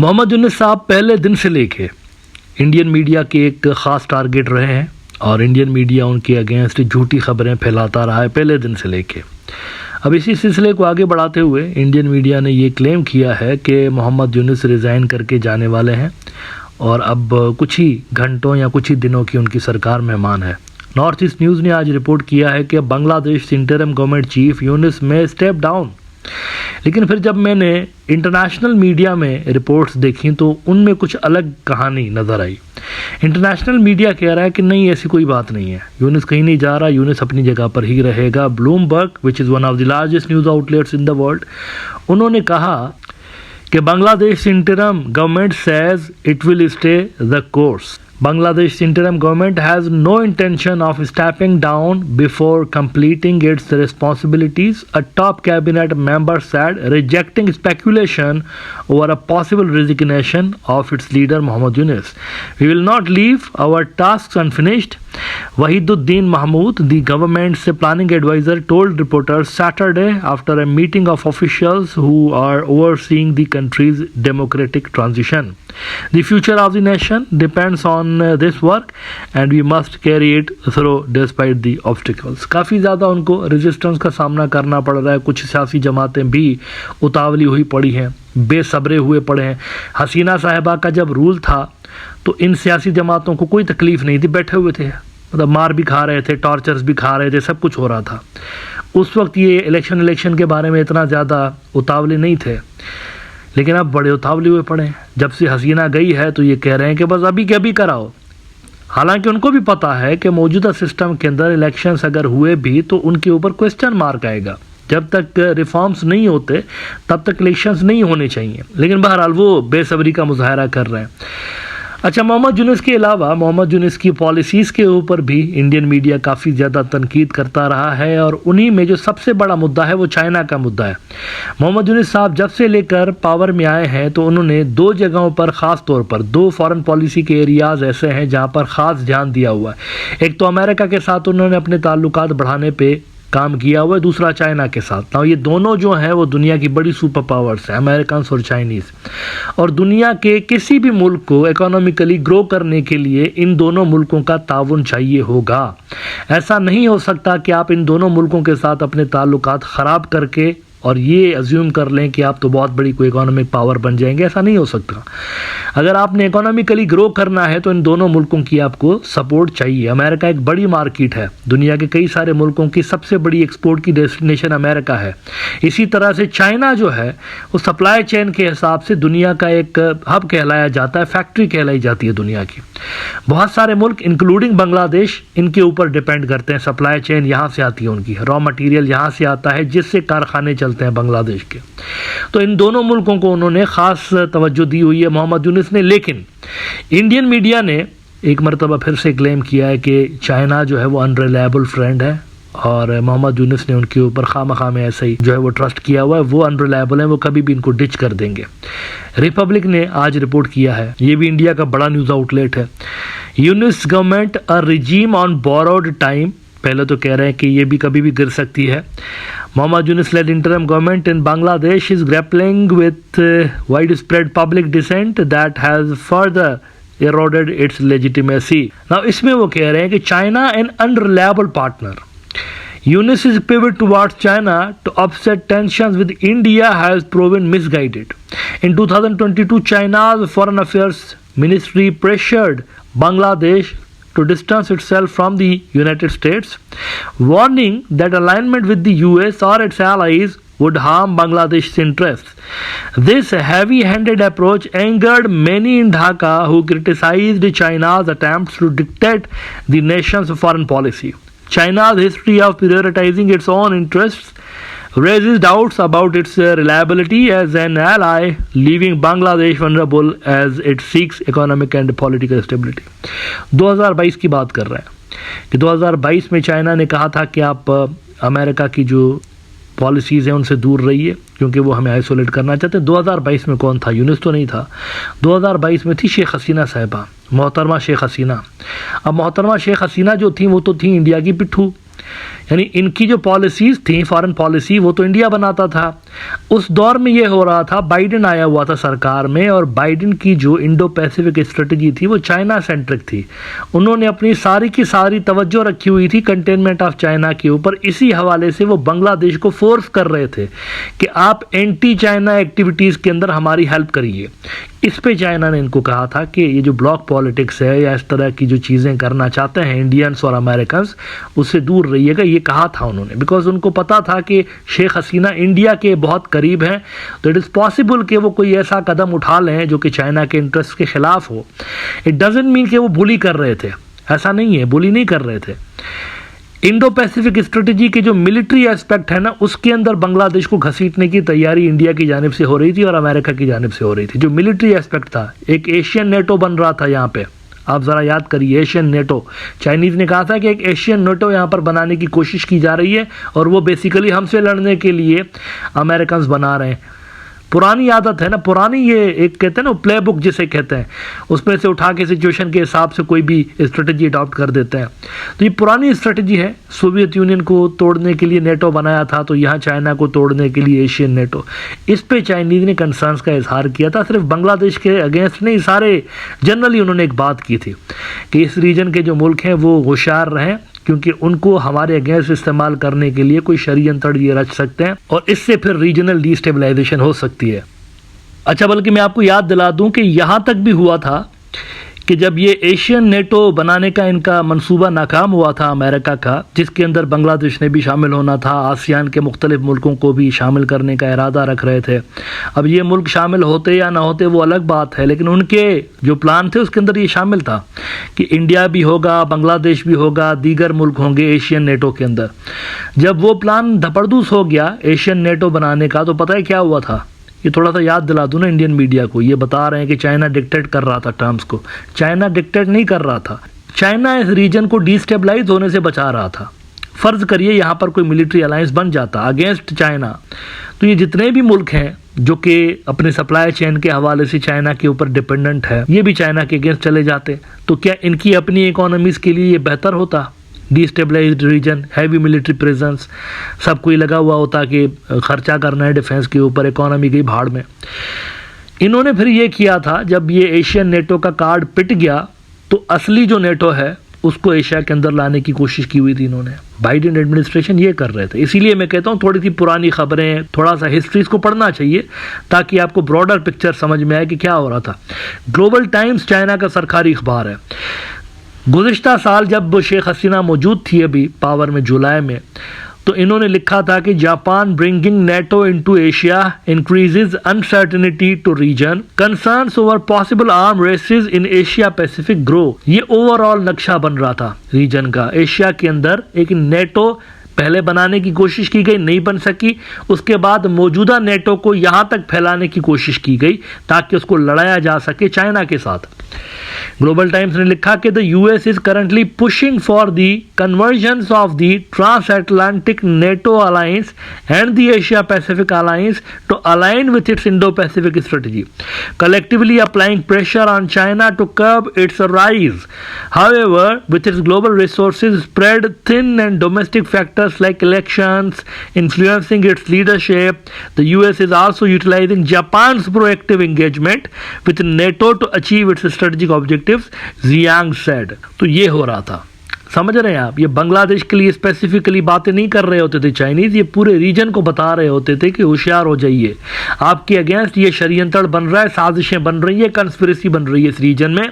मोहम्मद यूनुस साहब पहले दिन से लेके इंडियन मीडिया के एक ख़ास टारगेट रहे हैं और इंडियन मीडिया उनके अगेंस्ट झूठी खबरें फैलाता रहा है पहले दिन से लेके। अब इसी सिलसिले को आगे बढ़ाते हुए इंडियन मीडिया ने ये क्लेम किया है कि मोहम्मद यूनुस रिज़ाइन करके जाने वाले हैं और अब कुछ ही घंटों या कुछ ही दिनों की उनकी सरकार मेहमान है। नॉर्थ ईस्ट न्यूज़ ने आज रिपोर्ट किया है कि Bangladesh interim government chief Yunus में स्टेप डाउन। लेकिन फिर जब मैंने इंटरनेशनल मीडिया में रिपोर्ट्स देखी तो उनमें कुछ अलग कहानी नज़र आई। इंटरनेशनल मीडिया कह रहा है कि नहीं, ऐसी कोई बात नहीं है, यूनुस कहीं नहीं जा रहा, यूनुस अपनी जगह पर ही रहेगा। Bloomberg which is one of the largest news outlets in the world, उन्होंने कहा कि Bangladesh interim government says it will stay the course. Bangladesh interim government has no intention of stepping down before completing its responsibilities, a top cabinet member said, rejecting speculation over a possible resignation of its leader Mohammad Yunus. We will not leave our tasks unfinished. Wahiduddin Mahmood, the government's planning advisor, told reporters Saturday after a meeting of officials who are overseeing the country's democratic transition. The future of the nation depends on this work and we must carry it through despite the obstacles. काफ़ी ज़्यादा उनको resistance का सामना करना पड़ रहा है। कुछ सियासी जमातें भी उतावली हुई पड़ी हैं, बेसब्रे हुए पड़े हैं। हसीना साहिबा का जब रूल था तो इन सियासी जमातों को कोई तकलीफ़ नहीं थी, बैठे हुए थे, मतलब मार भी खा रहे थे, टॉर्चर्स भी खा रहे थे, सब कुछ हो रहा था। उस वक्त ये इलेक्शन के बारे में इतना ज़्यादा उतावले नहीं थे, लेकिन अब बड़े उतावले हुए पड़े हैं। जब से हसीना गई है तो ये कह रहे हैं कि बस अभी के अभी कराओ। हालांकि उनको भी पता है कि मौजूदा सिस्टम के अंदर इलेक्शंस अगर हुए भी तो उनके ऊपर क्वेश्चन मार्क आएगा। जब तक रिफॉर्म्स नहीं होते तब तक इलेक्शंस नहीं होने चाहिए, लेकिन बहरहाल वो बेसब्री का मुजाहरा कर रहे हैं। अच्छा, मोहम्मद यूनुस के अलावा मोहम्मद यूनुस की पॉलिसीज़ के ऊपर भी इंडियन मीडिया काफ़ी ज़्यादा तनकीद करता रहा है और उन्हीं में जो सबसे बड़ा मुद्दा है वो चाइना का मुद्दा है। मोहम्मद यूनुस साहब जब से लेकर पावर में आए हैं तो उन्होंने दो जगहों पर ख़ास तौर पर दो फॉरेन पॉलिसी के एरियाज़ ऐसे हैं जहाँ पर ख़ास ध्यान दिया हुआ है। एक तो अमेरिका के साथ उन्होंने अपने ताल्लुकात बढ़ाने पर काम किया हुआ है, दूसरा चाइना के साथ। ना ये दोनों जो हैं वो दुनिया की बड़ी सुपर पावर्स हैं, अमेरिकन और चाइनीज़, और दुनिया के किसी भी मुल्क को इकोनॉमिकली ग्रो करने के लिए इन दोनों मुल्कों का ताउन चाहिए होगा। ऐसा नहीं हो सकता कि आप इन दोनों मुल्कों के साथ अपने ताल्लुकात ख़राब करके और ये अज्यूम कर लें कि आप तो बहुत बड़ी कोई इकोनॉमिक पावर बन जाएंगे। ऐसा नहीं हो सकता। अगर आपने इकोनॉमिकली ग्रो करना है तो इन दोनों मुल्कों की आपको सपोर्ट चाहिए। अमेरिका एक बड़ी मार्केट है, दुनिया के कई सारे मुल्कों की सबसे बड़ी एक्सपोर्ट की डेस्टिनेशन अमेरिका है। इसी तरह से चाइना जो है वो सप्लाई चेन के हिसाब से दुनिया का एक हब कहलाया जाता है, फैक्ट्री कहलाई जाती है दुनिया की। बहुत सारे मुल्क इंक्लूडिंग बांग्लादेश इनके ऊपर डिपेंड करते हैं। सप्लाई चेन यहाँ से आती है, उनकी रॉ मटेरियल यहाँ से आता है जिससे कारखाने चलते हैं बांग्लादेश के। तो इन दोनों मुल्कों को उन्होंने ख़ास तवज्जो दी हुई है मोहम्मद यूनुस ने। लेकिन इंडियन मीडिया ने एक मरतबा फिर से क्लेम किया है कि चाइना जो है वो अनरिलायबल फ्रेंड है और मोहम्मद यूनुस ने उनके ऊपर खामखा में ऐसे ही जो है वो ट्रस्ट किया हुआ है, वो अनरिलायबल है, वो कभी भी इनको डिच कर देंगे। रिपब्लिक ने आज रिपोर्ट किया है, ये भी इंडिया का बड़ा न्यूज़ आउटलेट है। Yunus government a regime on borrowed time, पहले तो कह रहे हैं कि ये भी कभी भी गिर सकती है। Mohammad Yunus led interim government in Bangladesh is grappling with widespread public dissent that has further eroded its legitimacy. Now इसमें वो कह रहे हैं कि China an unreliable partner. Yunus's pivot towards China to offset tensions with India has proven misguided. In 2022, China's Foreign Affairs Ministry pressured Bangladesh to distance itself from the United States, warning that alignment with the US or its allies would harm Bangladesh's interests. This heavy-handed approach angered many in Dhaka who criticized China's attempts to dictate the nation's foreign policy. China's history of prioritizing its own interests raises doubts about its reliability as an ally, leaving Bangladesh vulnerable as it seeks economic and political stability. 2022 की बात कर रहे हैं कि 2022 में China ने कहा था कि आप अमेरिका की जो पॉलिसीज़ हैं उनसे दूर रहिए क्योंकि वो हमें आइसोलेट करना चाहते हैं। 2022 में कौन था? यूनुस तो नहीं था। 2022 में थी शेख हसीना साहिबा, मोहतरमा शेख हसीना। अब मोहतरमा शेख हसीना जो थी वो तो थी इंडिया की पिट्ठू। यानी इनकी जो पॉलिसीज थी फॉरेन पॉलिसी वो तो इंडिया बनाता था। उस दौर में ये हो रहा था, बाइडेन आया हुआ था सरकार में और बाइडेन की जो इंडो पैसिफिक स्ट्रेटजी थी वो चाइना सेंट्रिक थी। उन्होंने अपनी सारी की सारी तवज्जो रखी हुई थी कंटेनमेंट ऑफ चाइना के ऊपर। इसी हवाले से वो बांग्लादेश को फोर्स कर रहे थे कि आप एंटी चाइना एक्टिविटीज़ के अंदर हमारी हेल्प करिए। इस पे चाइना ने इनको कहा था कि ये जो ब्लॉक पॉलिटिक्स है या इस तरह की जो चीज़ें करना चाहते हैं इंडियंस और अमेरिकन, उससे दूर रहिएगा, ये कहा था उन्होंने। बिकॉज उनको पता था कि शेख हसीना इंडिया के बहुत करीब हैं, तो इट इज़ पॉसिबल कि वो कोई ऐसा कदम उठा लें जो कि चाइना के इंटरेस्ट के खिलाफ हो। इट डजेंट मीन कि वो बुली कर रहे थे, ऐसा नहीं है, बुली नहीं कर रहे थे। इंडो पैसिफिक स्ट्रेटजी के जो मिलिट्री एस्पेक्ट है ना, उसके अंदर बांग्लादेश को घसीटने की तैयारी इंडिया की जानिब से हो रही थी और अमेरिका की जानिब से हो रही थी। जो मिलिट्री एस्पेक्ट था, एक एशियन नेटो बन रहा था यहाँ पे, आप ज़रा याद करिए, एशियन नेटो। चाइनीज़ ने कहा था कि एक एशियन नेटो यहाँ पर बनाने की कोशिश की जा रही है और वो बेसिकली हमसे लड़ने के लिए अमेरिकन बना रहे हैं। पुरानी आदत है ना, पुरानी ये एक कहते हैं ना प्ले बुक जिसे कहते हैं, उसमें से उठा के सिचुएशन के हिसाब से कोई भी स्ट्रेटजी अडॉप्ट कर देते हैं। तो ये पुरानी स्ट्रेटजी है। सोवियत यूनियन को तोड़ने के लिए नेटो बनाया था, तो यहाँ चाइना को तोड़ने के लिए एशियन नेटो। इस पे चाइनीज़ ने कंसर्न्स का इजहार किया था, सिर्फ बांग्लादेश के अगेंस्ट नहीं, सारे जनरली उन्होंने एक बात की थी कि इस रीजन के जो मुल्क हैं वो होशियार रहें, क्योंकि उनको हमारे अगेंस्ट इस्तेमाल करने के लिए कोई षड्यंत्र ये रच सकते हैं और इससे फिर रीजनल डिस्टेबलाइजेशन हो सकती है। अच्छा, बल्कि मैं आपको याद दिला दूं कि यहाँ तक भी हुआ था कि जब ये एशियन नेटो बनाने का इनका मंसूबा नाकाम हुआ था अमेरिका का, जिसके अंदर बांग्लादेश ने भी शामिल होना था, आसियान के मुख्तलिफ मुल्कों को भी शामिल करने का इरादा रख रहे थे। अब ये मुल्क शामिल होते या ना होते वो अलग बात है, लेकिन उनके जो प्लान थे उसके अंदर ये शामिल था कि इंडिया भी होगा, बांग्लादेश भी होगा, दीगर मुल्क होंगे एशियन नेटो के अंदर। जब वो प्लान धपड़दूस हो गया एशियन नेटो बनाने का, तो पता है क्या हुआ था? ये थोड़ा सा याद दिला दूं ना इंडियन मीडिया को। ये बता रहे हैं कि चाइना डिक्टेट कर रहा था टर्म्स को। चाइना डिक्टेट नहीं कर रहा था, चाइना इस रीजन को डिस्टेबलाइज होने से बचा रहा था। फर्ज करिए यहाँ पर कोई मिलिट्री अलायंस बन जाता अगेंस्ट चाइना, तो ये जितने भी मुल्क हैं जो कि अपने सप्लाई चेन के हवाले से चाइना के ऊपर डिपेंडेंट है, ये भी चाइना के अगेंस्ट चले जाते। तो क्या इनकी अपनी इकोनॉमीज के लिए ये बेहतर होता? डिस्टेबलाइज्ड रीजन, हैवी मिलिट्री प्रेजेंस, सब कोई लगा हुआ होता कि खर्चा करना है डिफेंस के ऊपर, इकोनॉमी गई भाड़ में। इन्होंने फिर ये किया था, जब ये एशियन नेटो का कार्ड पिट गया तो असली जो नेटो है उसको एशिया के अंदर लाने की कोशिश की हुई थी इन्होंने। बाइडेन एडमिनिस्ट्रेशन ये कर रहे थे। इसीलिए मैं कहता हूँ थोड़ी सी पुरानी खबरें, थोड़ा सा हिस्ट्रीज को पढ़ना चाहिए ताकि आपको ब्रॉडर पिक्चर समझ में आए कि क्या हो रहा था। ग्लोबल टाइम्स चाइना का सरकारी अखबार है। गुज़िश्ता साल जब शेख हसीना मौजूद थी अभी पावर में जुलाई में, तो इन्होंने लिखा था कि Japan bringing NATO into Asia increases uncertainty to region, concerns over possible arm races in Asia Pacific grow. ये ओवरऑल नक्शा बन रहा था रीजन का। एशिया के अंदर एक नेटो पहले बनाने की कोशिश की गई, नहीं बन सकी। उसके बाद मौजूदा नेटो को यहाँ तक फैलाने की कोशिश की गई ताकि उसको लड़ाया जा सके चाइना के साथ। ग्लोबल टाइम्स ने लिखा कि the US is currently pushing for the convergence of the trans Atlantic NATO alliance and the Asia Pacific alliance to align with its Indo Pacific strategy, collectively applying pressure on China to curb its rise. However, with its global resources spread thin and domestic factors like elections influencing its leadership, the US is also utilizing Japan's proactive engagement with NATO to achieve its strategic objectives, Zhang said. तो ये हो रहा था, समझ रहे हैं आप? ये बांग्लादेश के लिए स्पेसिफिकली बातें नहीं कर रहे होते थे चाइनीज़, ये पूरे रीजन को बता रहे होते थे कि होशियार हो जाइए, आपके अगेंस्ट ये षड्यंत्र बन रहा है, साजिशें बन रही है, कंस्पिरेसी बन रही है इस रीजन में।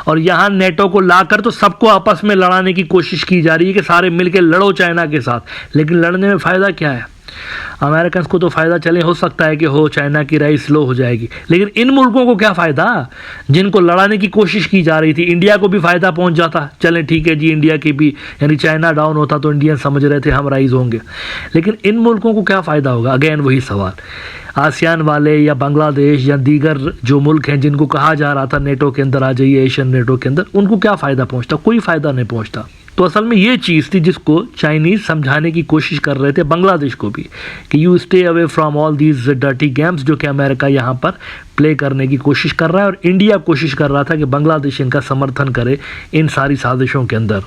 और यहाँ नेटो को लाकर तो सबको आपस में लड़ाने की कोशिश की जा रही है कि सारे मिलकर लड़ो चाइना के साथ। लेकिन लड़ने में फ़ायदा क्या है? अमेरिकन को तो फ़ायदा चले हो सकता है कि हो चाइना की राइस स्लो हो जाएगी, लेकिन इन मुल्कों को क्या फ़ायदा जिनको लड़ाने की कोशिश की जा रही थी? इंडिया को भी फ़ायदा पहुंच जाता, चलें ठीक है जी, इंडिया की भी, यानी चाइना डाउन होता तो इंडियन समझ रहे थे हम राइज होंगे, लेकिन इन मुल्कों को क्या फ़ायदा होगा? अगेन वही सवाल, आसियान वाले या बांग्लादेश या दीगर जो मुल्क हैं जिनको कहा जा रहा था नेटो के अंदर आ जाइए, एशियन नेटो के अंदर, उनको क्या फ़ायदा पहुँचता? कोई फ़ायदा नहीं पहुँचता। तो असल में ये चीज़ थी जिसको चाइनीज़ समझाने की कोशिश कर रहे थे बांग्लादेश को भी कि you stay away from all these dirty games जो कि अमेरिका यहाँ पर प्ले करने की कोशिश कर रहा है, और इंडिया कोशिश कर रहा था कि बांग्लादेश इनका समर्थन करे इन सारी साजिशों के अंदर।